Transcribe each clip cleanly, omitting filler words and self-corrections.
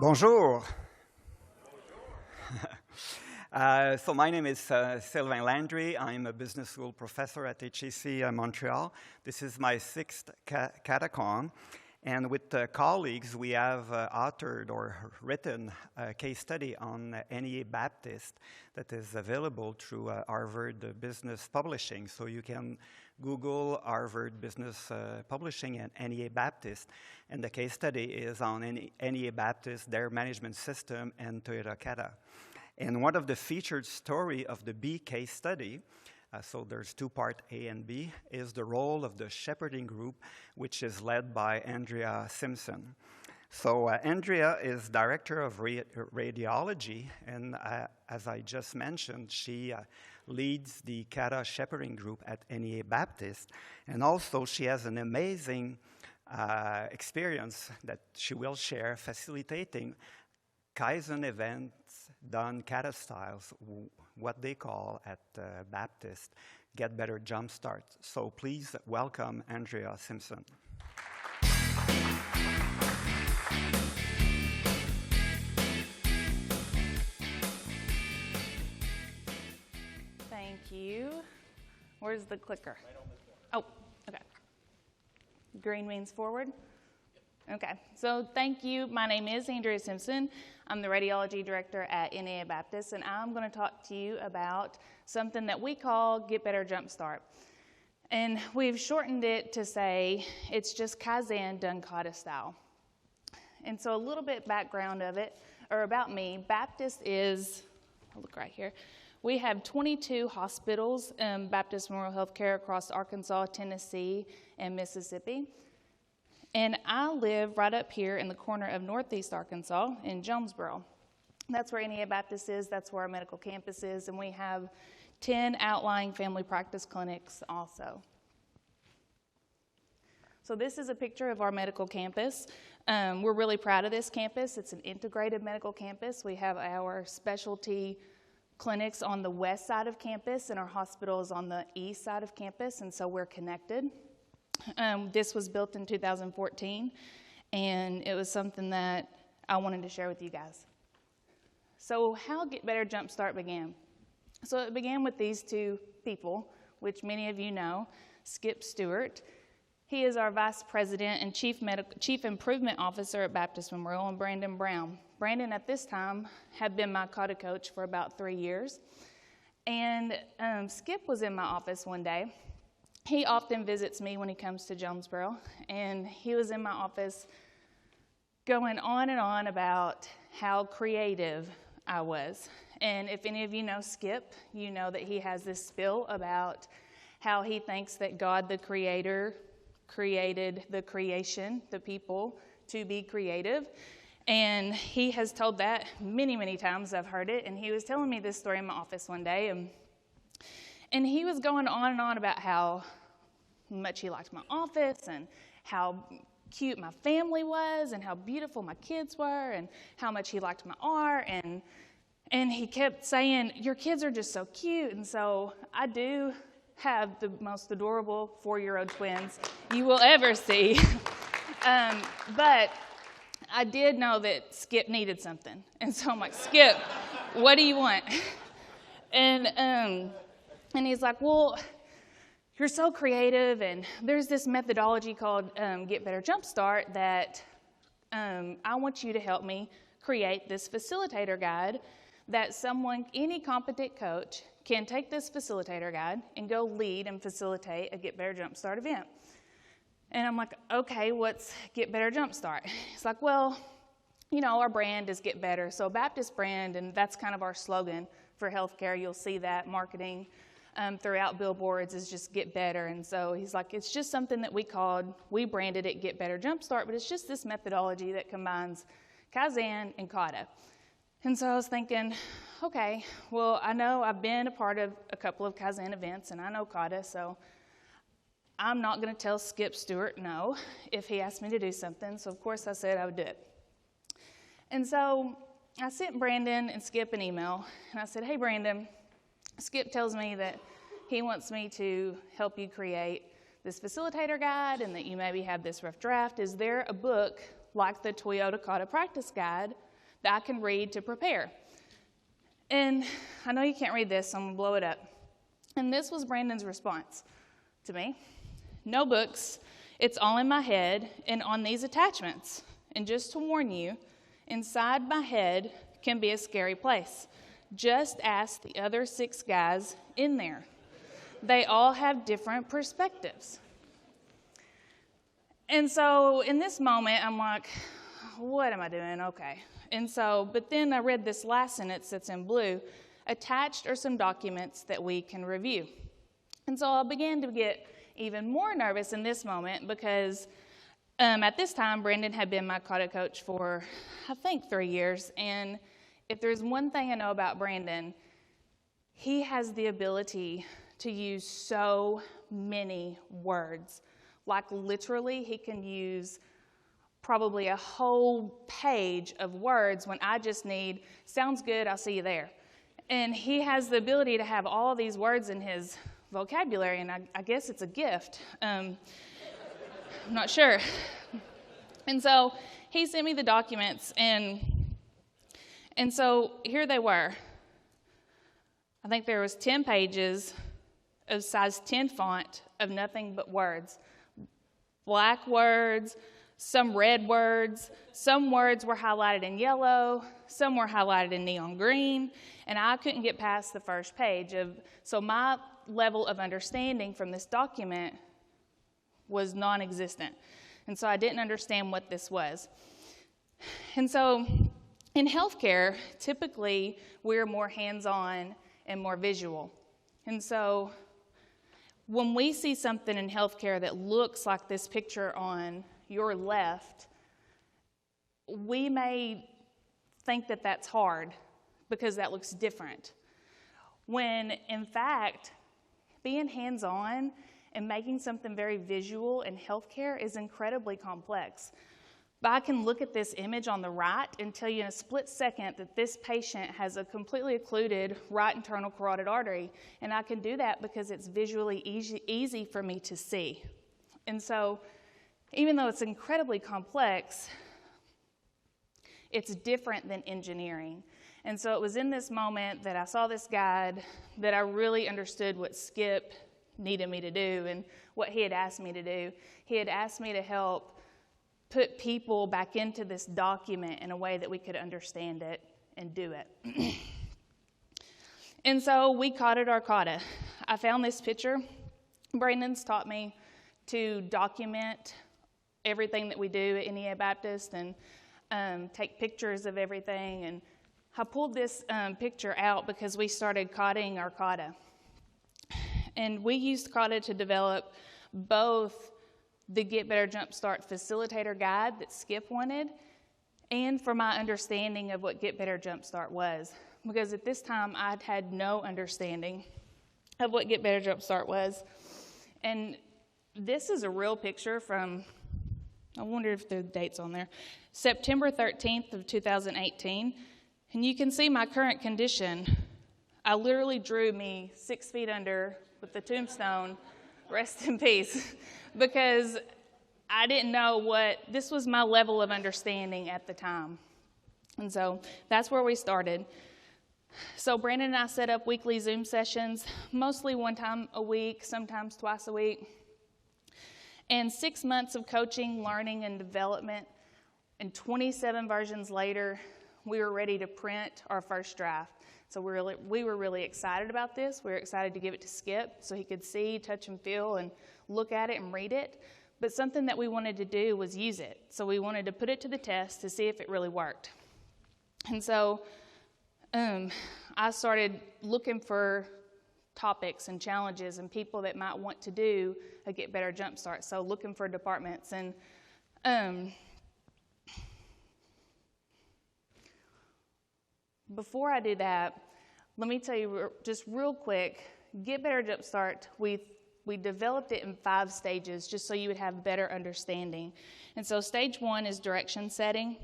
Bonjour. So my name is Sylvain Landry. I'm a business school professor at HEC Montreal. This is my sixth KataCon. And with colleagues, we have authored or written a case study on NEA Baptist that is available through Harvard Business Publishing. So you can Google Harvard Business Publishing and NEA Baptist. And the case study is on NEA Baptist, their management system, and Toyota Kata. And one of the featured story of the B case study, so there's two parts, A and B, is the role of the shepherding group, which is led by Andrea Simpson. So Andrea is director of radiology, and as I just mentioned, she leads the Kata shepherding group at NEA Baptist, and also she has an amazing experience that she will share facilitating Kaizen events done Kata styles, what they call at Baptist, Get Better Jumpstart. So please welcome Andrea Simpson. Thank you. Where's the clicker? Right on this one. Oh, okay. Green means forward? Okay, so thank you. My name is Andrea Simpson. I'm the radiology director at NEA Baptist, and I'm going to talk to you about something that we call Get Better Jumpstart. And we've shortened it to say it's just Kaizen done Kata style. And so a little bit background of it, or about me, Baptist is, I'll look right here, we have 22 hospitals, Baptist Memorial Healthcare across Arkansas, Tennessee, and Mississippi. And I live right up here in the corner of Northeast Arkansas in Jonesboro. That's where NEA Baptist is, that's where our medical campus is, and we have 10 outlying family practice clinics also. So this is a picture of our medical campus. We're really proud of this campus. It's an integrated medical campus. We have our specialty clinics on the west side of campus, and our hospital is on the east side of campus, and so we're connected. This was built in 2014, and it was something that I wanted to share with you guys. So how Get Better Jumpstart began? So it began with these two people, which many of you know, Skip Stewart. He is our Vice President and Chief Improvement Officer at Baptist Memorial, and Brandon Brown. Brandon, at this time, had been my Kata coach for about 3 years. And Skip was in my office one day. He often visits me when he comes to Jonesboro, and he was in my office going on and on about how creative I was. And if any of you know Skip, you know that he has this spiel about how he thinks that God, the Creator, created the creation, the people, to be creative. And he has told that many, many times. I've heard it, and he was telling me this story in my office one day, and he was going on and on about how much he liked my office and how cute my family was and how beautiful my kids were and how much he liked my art. And he kept saying, your kids are just so cute. And so I do have the most adorable 4-year-old twins you will ever see. But I did know that Skip needed something. And so I'm like, Skip, what do you want? And he's like, well, you're so creative, and there's this methodology called Get Better Jumpstart that I want you to help me create this facilitator guide that any competent coach can take this facilitator guide and go lead and facilitate a Get Better Jumpstart event. And I'm like, okay, what's Get Better Jumpstart? He's like, well, you know, our brand is Get Better, so Baptist brand, and that's kind of our slogan for healthcare. You'll see that marketing throughout billboards is just Get Better. And so he's like, it's just something that we branded it Get Better Jumpstart, but it's just this methodology that combines Kaizen and Kata. And so I was thinking, okay, well, I know I've been a part of a couple of Kaizen events, and I know Kata, so I'm not going to tell Skip Stewart no if he asked me to do something. So, of course, I said I would do it. And so I sent Brandon and Skip an email, and I said, hey, Brandon, Skip tells me that he wants me to help you create this facilitator guide and that you maybe have this rough draft. Is there a book like the Toyota Kata Practice Guide that I can read to prepare. And I know you can't read this, so I'm going to blow it up. And this was Brandon's response to me. No books, it's all in my head and on these attachments. And just to warn you, inside my head can be a scary place. Just ask the other 6 guys in there. They all have different perspectives. And so in this moment, I'm like, what am I doing? Okay. And so, but then I read this last sentence that's in blue. Attached are some documents that we can review. And so I began to get even more nervous in this moment because at this time, Brandon had been my kata coach for, I think, 3 years. And if there's one thing I know about Brandon, he has the ability to use so many words. Like literally, he can use probably a whole page of words when I just need, sounds good, I'll see you there. And he has the ability to have all these words in his vocabulary, and I guess it's a gift. I'm not sure. And so he sent me the documents, and so here they were. I think there was 10 pages of size 10 font of nothing but words. Black words, some red words, some words were highlighted in yellow, some were highlighted in neon green, and I couldn't get past the first page. So my level of understanding from this document was non-existent. And so I didn't understand what this was. And so in healthcare, typically we're more hands-on and more visual. And so when we see something in healthcare that looks like this picture on your left, we may think that that's hard because that looks different. When in fact, being hands-on and making something very visual in healthcare is incredibly complex. But I can look at this image on the right and tell you in a split second that this patient has a completely occluded right internal carotid artery. And I can do that because it's visually easy for me to see. And so even though it's incredibly complex, it's different than engineering. And so it was in this moment that I saw this guide that I really understood what Skip needed me to do and what he had asked me to do. He had asked me to help put people back into this document in a way that we could understand it and do it. And so we caught our kata. I found this picture. Brandon's taught me to document everything that we do at NEA Baptist and take pictures of everything. And I pulled this picture out because we started kataing our kata. And we used kata to develop both the Get Better Jumpstart Facilitator Guide that Skip wanted, and for my understanding of what Get Better Jumpstart was. Because at this time, I'd had no understanding of what Get Better Jumpstart was. And this is a real picture from, I wonder if the date's on there, September 13th of 2018. And you can see my current condition. I literally drew me 6 feet under with the tombstone, rest in peace, because I didn't know this was my level of understanding at the time. And so that's where we started. So Brandon and I set up weekly Zoom sessions, mostly 1 time a week, sometimes twice a week. And 6 months of coaching, learning, and development, and 27 versions later, we were ready to print our first draft. So we were really excited about this. We were excited to give it to Skip so he could see, touch, and feel, and look at it and read it. But something that we wanted to do was use it. So we wanted to put it to the test to see if it really worked. And so I started looking for topics and challenges and people that might want to do a Get Better Jumpstart. So looking for departments. And before I do that, let me tell you just real quick, Get Better Jumpstart, we developed it in 5 stages just so you would have better understanding. And so stage 1 is direction setting.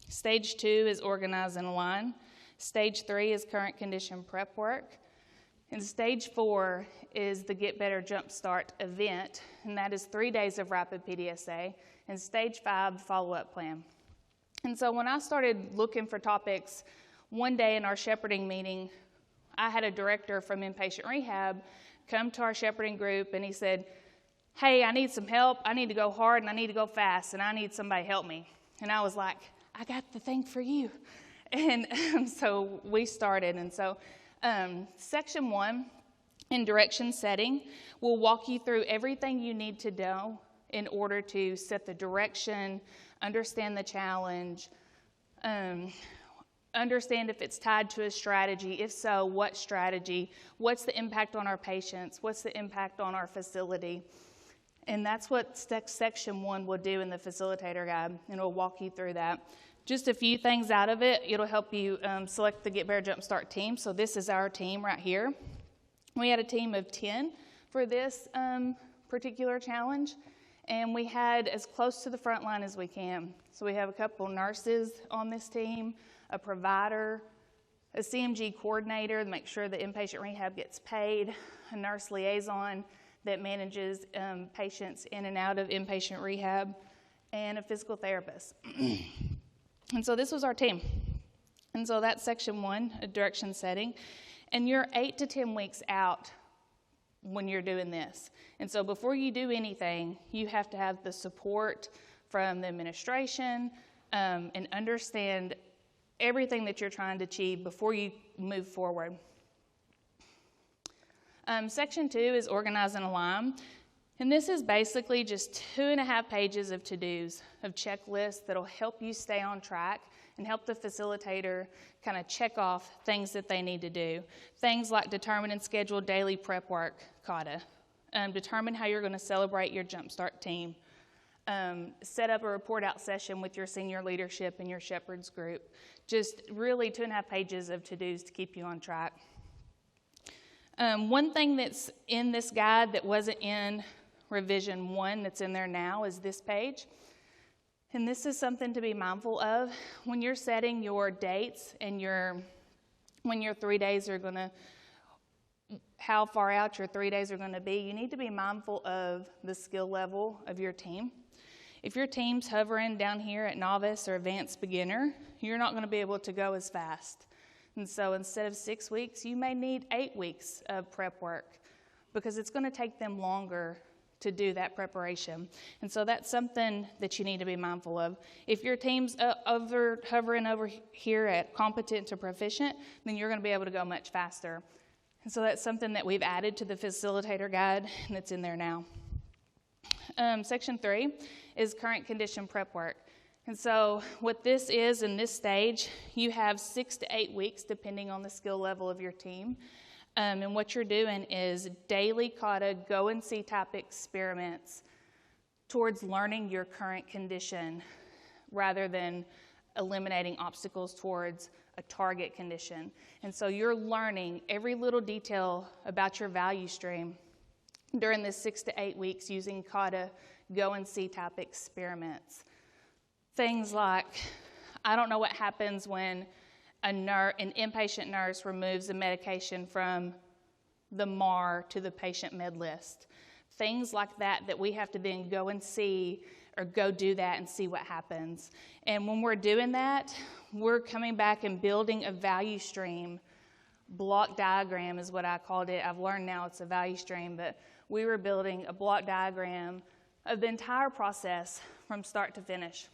Stage 2 is organize and align. Stage 3 is current condition prep work. And stage 4 is the Get Better Jumpstart event, and that is 3 days of rapid PDSA. And stage 5, the follow-up plan. And so when I started looking for topics, one day in our shepherding meeting, I had a director from inpatient rehab come to our shepherding group, and he said, hey, I need some help. I need to go hard, and I need to go fast, and I need somebody to help me. And I was like, I got the thing for you. And so we started. And so section 1 in direction setting will walk you through everything you need to know in order to set the direction, understand the challenge, understand if it's tied to a strategy. If so, what strategy? What's the impact on our patients? What's the impact on our facility? And that's what section 1 will do in the facilitator guide, and it'll walk you through that. Just a few things out of it. It'll help you select the Get Better Jumpstart team. So this is our team right here. We had a team of 10 for this particular challenge, and we had as close to the front line as we can. So we have a couple nurses on this team, a provider, a CMG coordinator to make sure the inpatient rehab gets paid, a nurse liaison that manages patients in and out of inpatient rehab, and a physical therapist. And so this was our team. And so that's section 1, a direction setting. And you're 8 to 10 weeks out when you're doing this. And so before you do anything, you have to have the support from the administration and understand everything that you're trying to achieve before you move forward. Section 2 is organize and align. And this is basically just 2.5 pages of to-dos, of checklists that'll help you stay on track and help the facilitator kind of check off things that they need to do. Things like determine and schedule daily prep work, Kata. Determine how you're going to celebrate your Jumpstart team. Set up a report out session with your senior leadership and your shepherds group. Just really 2.5 pages of to-dos to keep you on track. One thing that's in this guide that wasn't in revision 1 that's in there now is this page. And this is something to be mindful of when you're setting your dates and when your 3 days are going to, how far out your 3 days are going to be. You need to be mindful of the skill level of your team. If your team's hovering down here at novice or advanced beginner, you're not going to be able to go as fast. And so instead of 6 weeks, you may need 8 weeks of prep work because it's going to take them longer to do that preparation. And so that's something that you need to be mindful of. If your team's hovering over here at competent to proficient, then you're going to be able to go much faster. And so that's something that we've added to the facilitator guide, and it's in there now. Section 3 is current condition prep work. And so what this is in this stage, you have 6 to 8 weeks depending on the skill level of your team. And what you're doing is daily Kata go and see type experiments towards learning your current condition rather than eliminating obstacles towards a target condition. And so you're learning every little detail about your value stream during this 6 to 8 weeks using Kata go and see type experiments. Things like, I don't know what happens when an inpatient nurse removes a medication from the MAR to the patient med list. Things like that we have to then go and see or go do that and see what happens. And when we're doing that, we're coming back and building a value stream. Block diagram is what I called it. I've learned now it's a value stream, but we were building a block diagram of the entire process from start to finish.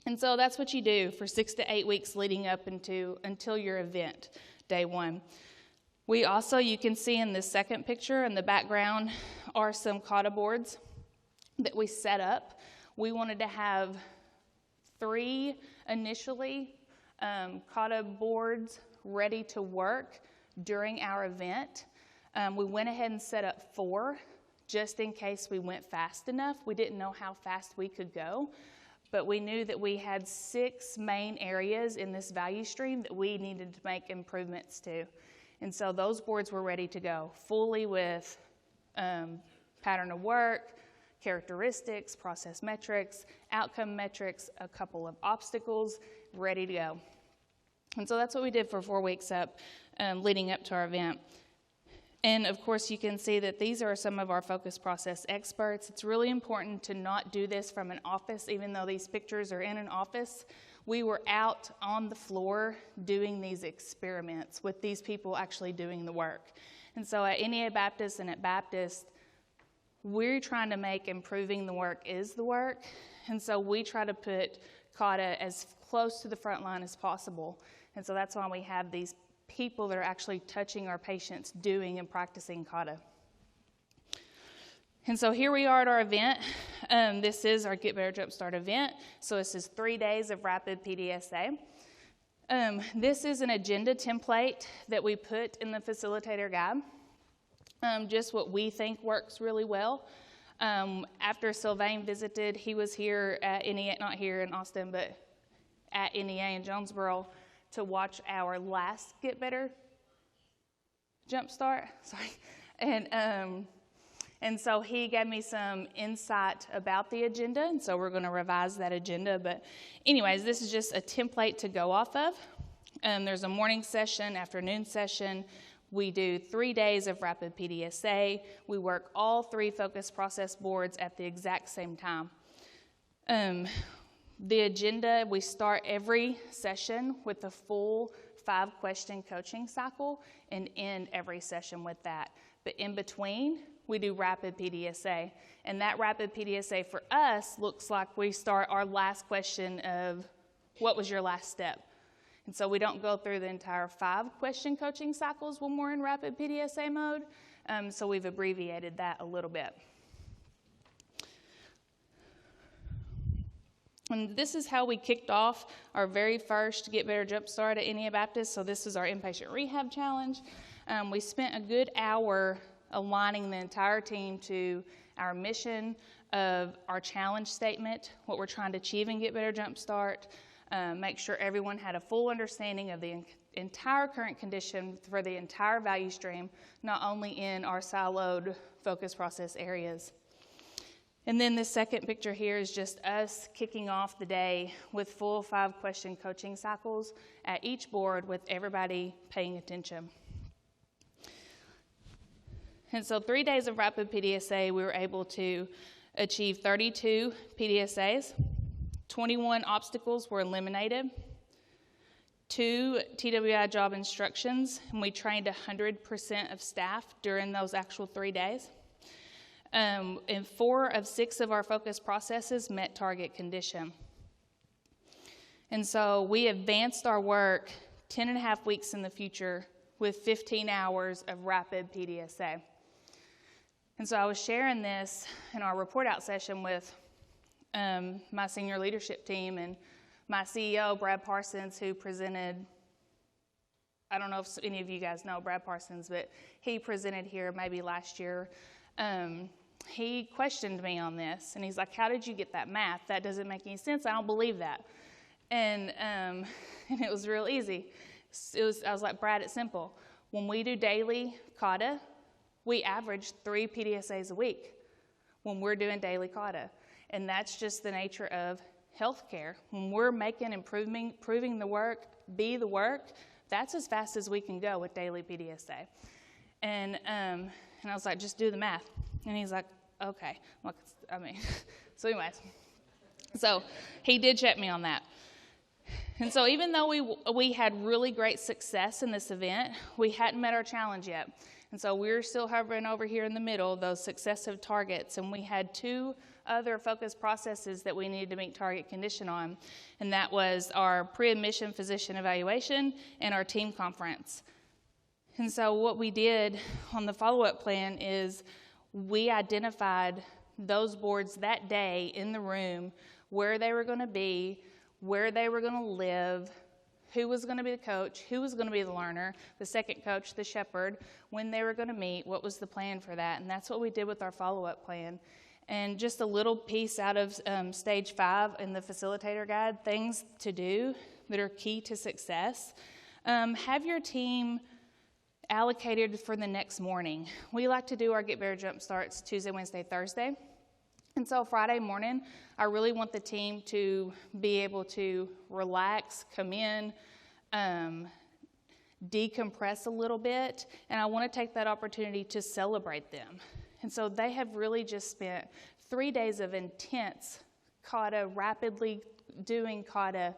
And so that's what you do for 6 to 8 weeks leading up until your event, day 1. We also, you can see in this second picture in the background are some Kata boards that we set up. We wanted to have 3 initially Kata boards ready to work during our event. We went ahead and set up 4 just in case we went fast enough. We didn't know how fast we could go. But we knew that we had 6 main areas in this value stream that we needed to make improvements to. And so those boards were ready to go, fully with pattern of work, characteristics, process metrics, outcome metrics, a couple of obstacles, ready to go. And so that's what we did for 4 weeks leading up to our event. And of course, you can see that these are some of our focus process experts. It's really important to not do this from an office, even though these pictures are in an office. We were out on the floor doing these experiments with these people actually doing the work. And so at NEA Baptist and at Baptist, we're trying to make improving the work is the work. And so we try to put Kata as close to the front line as possible. And so that's why we have these people that are actually touching our patients, doing and practicing Kata. And so here we are at our event. This is our Get Better Jumpstart event. So this is 3 days of rapid PDSA. This is an agenda template that we put in the facilitator guide. Just what we think works really well. After Sylvain visited, he was here at NEA, not here in Austin, but at NEA in Jonesboro to watch our last Get Better Jumpstart. Sorry. And so he gave me some insight about the agenda, and so we're going to revise that agenda. But anyways, this is just a template to go off of. There's a morning session, afternoon session. We do 3 days of rapid PDSA. We work all 3 focus process boards at the exact same time. The agenda, we start every session with a full 5-question coaching cycle and end every session with that. But in between, we do rapid PDSA. And that rapid PDSA for us looks like we start our last question of, what was your last step? And so we don't go through the entire 5-question coaching cycles when we're in rapid PDSA mode. So we've abbreviated that a little bit. And this is how we kicked off our very first Get Better Jumpstart at NEA Baptist. So this is our inpatient rehab challenge. We spent a good hour aligning the entire team to our mission of our challenge statement, what we're trying to achieve in Get Better Jumpstart, make sure everyone had a full understanding of the entire current condition for the entire value stream, not only in our siloed focus process areas. And then the second picture here is just us kicking off the day with full 5-question coaching cycles at each board with everybody paying attention. And so 3 days of rapid PDSA, we were able to achieve 32 PDSAs. 21 obstacles were eliminated. 2 TWI job instructions, and we trained 100% of staff during those actual 3 days. And 4 of 6 of our focus processes met target condition. And so we advanced our work 10.5 weeks in the future with 15 hours of rapid PDSA. And so I was sharing this in our report out session with my senior leadership team and my CEO, Brad Parsons, who presented, I don't know if any of you guys know Brad Parsons, but he presented here maybe last year. He questioned me on this, and he's like, how did you get that math? That doesn't make any sense. I don't believe that. And it was real easy. I was like, Brad, it's simple. When we do daily Kata, we average 3 PDSAs a week when we're doing daily Kata. And that's just the nature of healthcare. When we're making improving the work, be the work, that's as fast as we can go with daily PDSA. And I was like, just do the math. And he's like, okay. So anyways. So he did check me on that. And so even though we had really great success in this event, we hadn't met our challenge yet. And so we're still hovering over here in the middle, those successive targets. And we had 2 other focus processes that we needed to meet target condition on. And that was our pre-admission physician evaluation and our team conference. And so what we did on the follow-up plan is we identified those boards that day in the room, where they were going to be, where they were going to live, who was going to be the coach, who was going to be the learner, the second coach, the shepherd, when they were going to meet, what was the plan for that. And that's what we did with our follow-up plan. And just a little piece out of stage 5 in the facilitator guide, things to do that are key to success. Have your team allocated for the next morning. We like to do our Get Better Jump Starts Tuesday, Wednesday, Thursday. And so Friday morning, I really want the team to be able to relax, come in, decompress a little bit, and I want to take that opportunity to celebrate them. And so they have really just spent 3 days of intense Kata, rapidly doing Kata,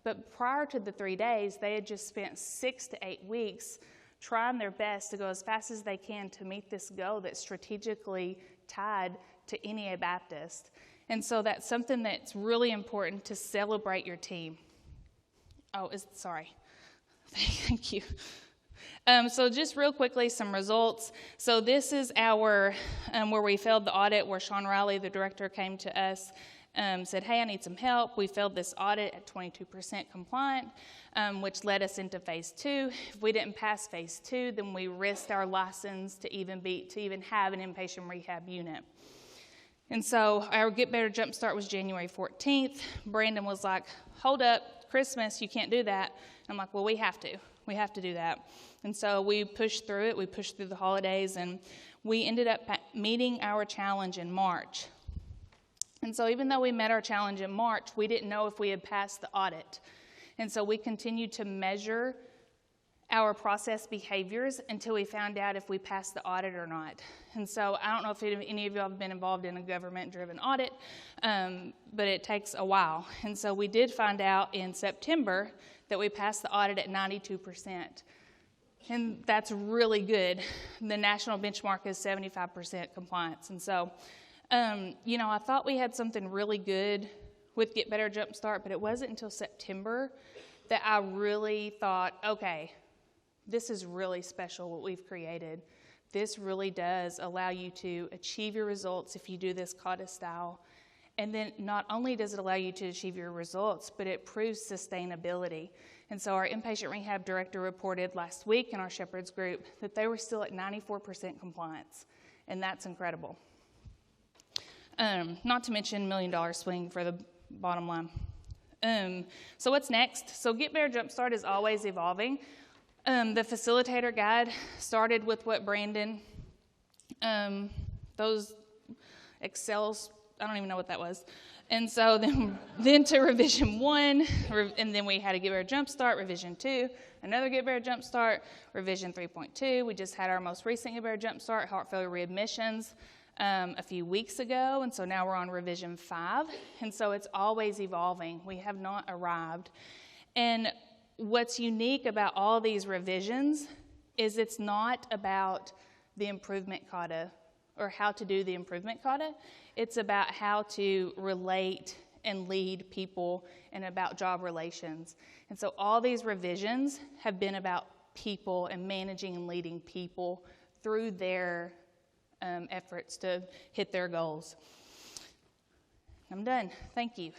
But prior to the 3 days, they had just spent 6 to 8 weeks trying their best to go as fast as they can to meet this goal that's strategically tied to NEA Baptist. And so that's something that's really important to celebrate your team. Sorry. Thank you. So just real quickly, some results. So this is our, where we failed the audit, where Sean Riley, the director, came to us, said, hey, I need some help. We failed this audit at 22% compliant, which led us into phase 2. If we didn't pass phase 2, then we risked our license to even have an inpatient rehab unit. And so our Get Better Jumpstart was January 14th. Brandon was like, hold up, Christmas, you can't do that. I'm like, well, we have to. We have to do that. And so we pushed through it. We pushed through the holidays, and we ended up meeting our challenge in March. And so even though we met our challenge in March, we didn't know if we had passed the audit. And so we continued to measure our process behaviors until we found out if we passed the audit or not. And so I don't know if any of you have been involved in a government-driven audit, but it takes a while. And so we did find out in September that we passed the audit at 92%. And that's really good. The national benchmark is 75% compliance. And so, I thought we had something really good with Get Better Jumpstart, but it wasn't until September that I really thought, okay, this is really special what we've created. This really does allow you to achieve your results if you do this Kata style. And then not only does it allow you to achieve your results, but it proves sustainability. And so our inpatient rehab director reported last week in our Shepherds group that they were still at 94% compliance, and that's incredible. Not to mention $1 million swing for the bottom line. So what's next? So Get Better Jumpstart is always evolving. The facilitator guide started with what Brandon, those Excels, I don't even know what that was. And so then to revision 1, and then we had a Get Better Jumpstart, revision 2, another Get Better Jumpstart, revision 3.2. We just had our most recent Get Better Jumpstart, heart failure readmissions, a few weeks ago, and so now we're on revision 5. And so it's always evolving. We have not arrived. And what's unique about all these revisions is it's not about the improvement kata or how to do the improvement kata. It's about how to relate and lead people and about job relations. And so all these revisions have been about people and managing and leading people through their efforts to hit their goals. I'm done. Thank you.